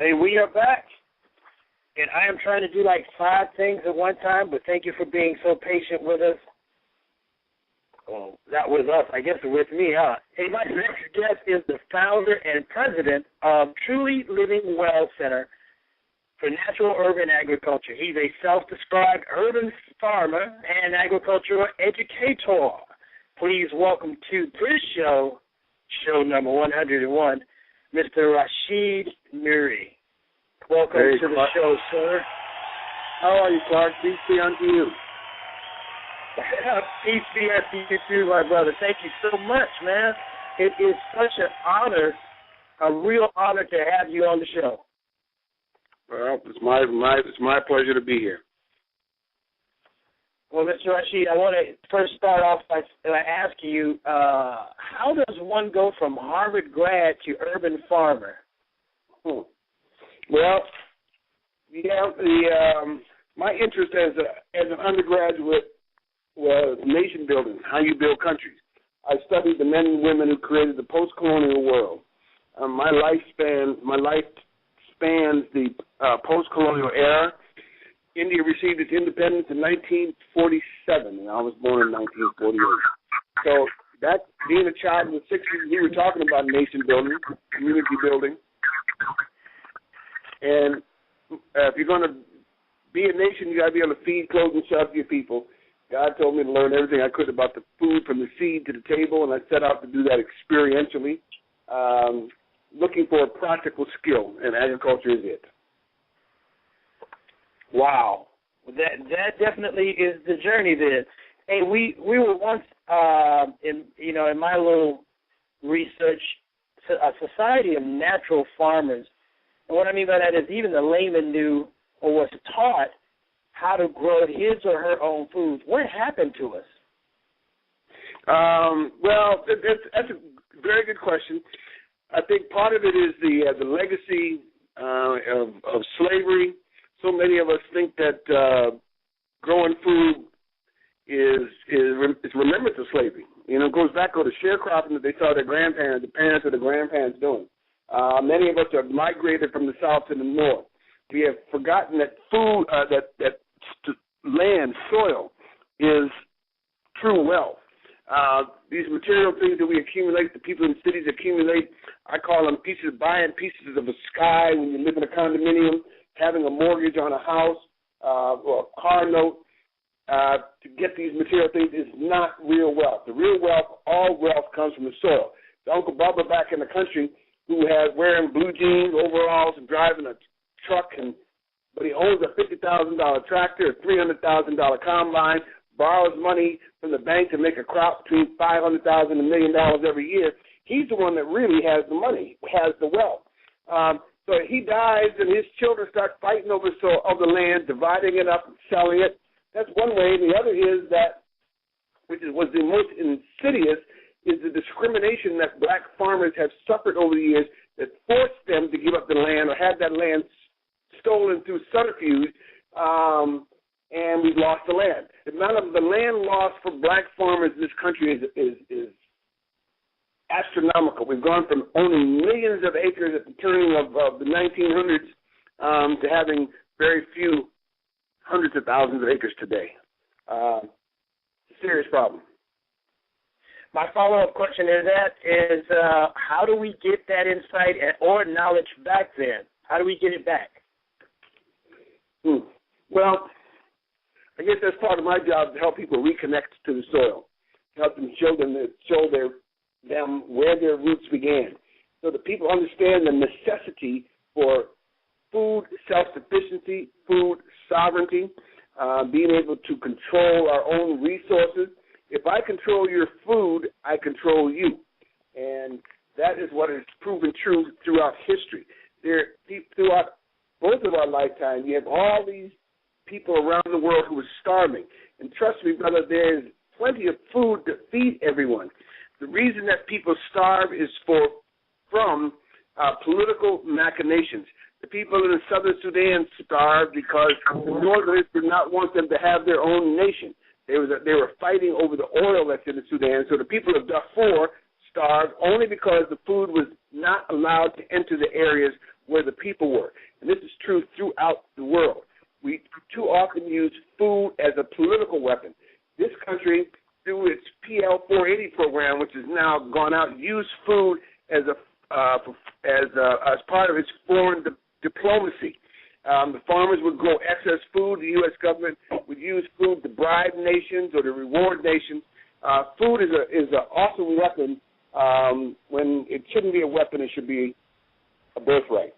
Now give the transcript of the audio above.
Hey, we are back, and I am trying to do like 5 things at one time, but thank you for being so patient with us. Well, that was us, I guess, with me, huh? Hey, my next guest is the founder and president of Truly Living Well Center for Natural Urban Agriculture. He's a self-described urban farmer and agricultural educator. Please welcome to Preshow, show number 101, Mr. Rashid Nuri. Welcome to the show, sir. How are you, Clark? Peace be unto you. Peace be unto you too, my brother. Thank you so much, man. It is such an honor, a real honor to have you on the show. Well, it's my pleasure to be here. Well, Mr. Rashid, I want to first start off by asking you, how does one go from Harvard grad to urban farmer? Well, my interest as an undergraduate was nation building, how you build countries. I studied the men and women who created the post-colonial world. My life spans the post-colonial era. India received its independence in 1947, and I was born in 1948. So that, being a child in the 60s, we were talking about nation building, community building. And if you're going to be a nation, you got to be able to feed, clothe, and shelter your people. God told me to learn everything I could about the food from the seed to the table, and I set out to do that experientially, looking for a practical skill, and agriculture is it. Wow. That definitely is the journey then. Hey, we were once, in my little research, a society of natural farmers. And what I mean by that is even the layman knew or was taught how to grow his or her own food. What happened to us? Well, that's a very good question. I think part of it is the legacy of slavery. So many of us think that growing food is remembrance of slavery. You know, it goes back to the sharecropping that they saw their grandparents, the parents or the grandparents doing. Many of us have migrated from the south to the north. We have forgotten that food, that land, soil, is true wealth. These material things that we accumulate, the people in cities accumulate, I call them buying pieces of the sky when you live in a condominium, having a mortgage on a house or a car note to get these material things is not real wealth. The real wealth, all wealth comes from the soil. The Uncle Bubba back in the country who has wearing blue jeans, overalls, and driving a truck, but he owns a $50,000 tractor, a $300,000 combine, borrows money from the bank to make a crop between $500,000 and $1 million every year. He's the one that really has the money, has the wealth. So he dies, and his children start fighting over the land, dividing it up and selling it. That's one way. And the other is that, was the most insidious, is the discrimination that black farmers have suffered over the years that forced them to give up the land or have that land stolen through subterfuge, and we've lost the land. The amount of the land loss for black farmers in this country is astronomical. We've gone from owning millions of acres at the turn of the 1900s to having very few hundreds of thousands of acres today. It's a serious problem. My follow-up question is how do we get that insight or knowledge back then? How do we get it back? Well, I guess that's part of my job, to help people reconnect to the soil, to help them show them where their roots began, so that people understand the necessity for food self-sufficiency, food sovereignty, being able to control our own resources. If I control your food, I control you. And that is what has proven true throughout history. Throughout both of our lifetimes, you have all these people around the world who are starving. And trust me, brother, there's plenty of food to feed everyone. The reason that people starve is from political machinations. The people in the southern Sudan starved because the Northerners did not want them to have their own nation. They were fighting over the oil that's in the Sudan. So the people of Darfur starved only because the food was not allowed to enter the areas where the people were. And this is true throughout the world. We too often use food as a political weapon. This country, through its PL 480 program, which has now gone out, used food as part of its foreign diplomacy. The farmers would grow excess food. The U.S. government would use food to bribe nations or to reward nations. Food is an awesome weapon when it shouldn't be a weapon. It should be a birthright.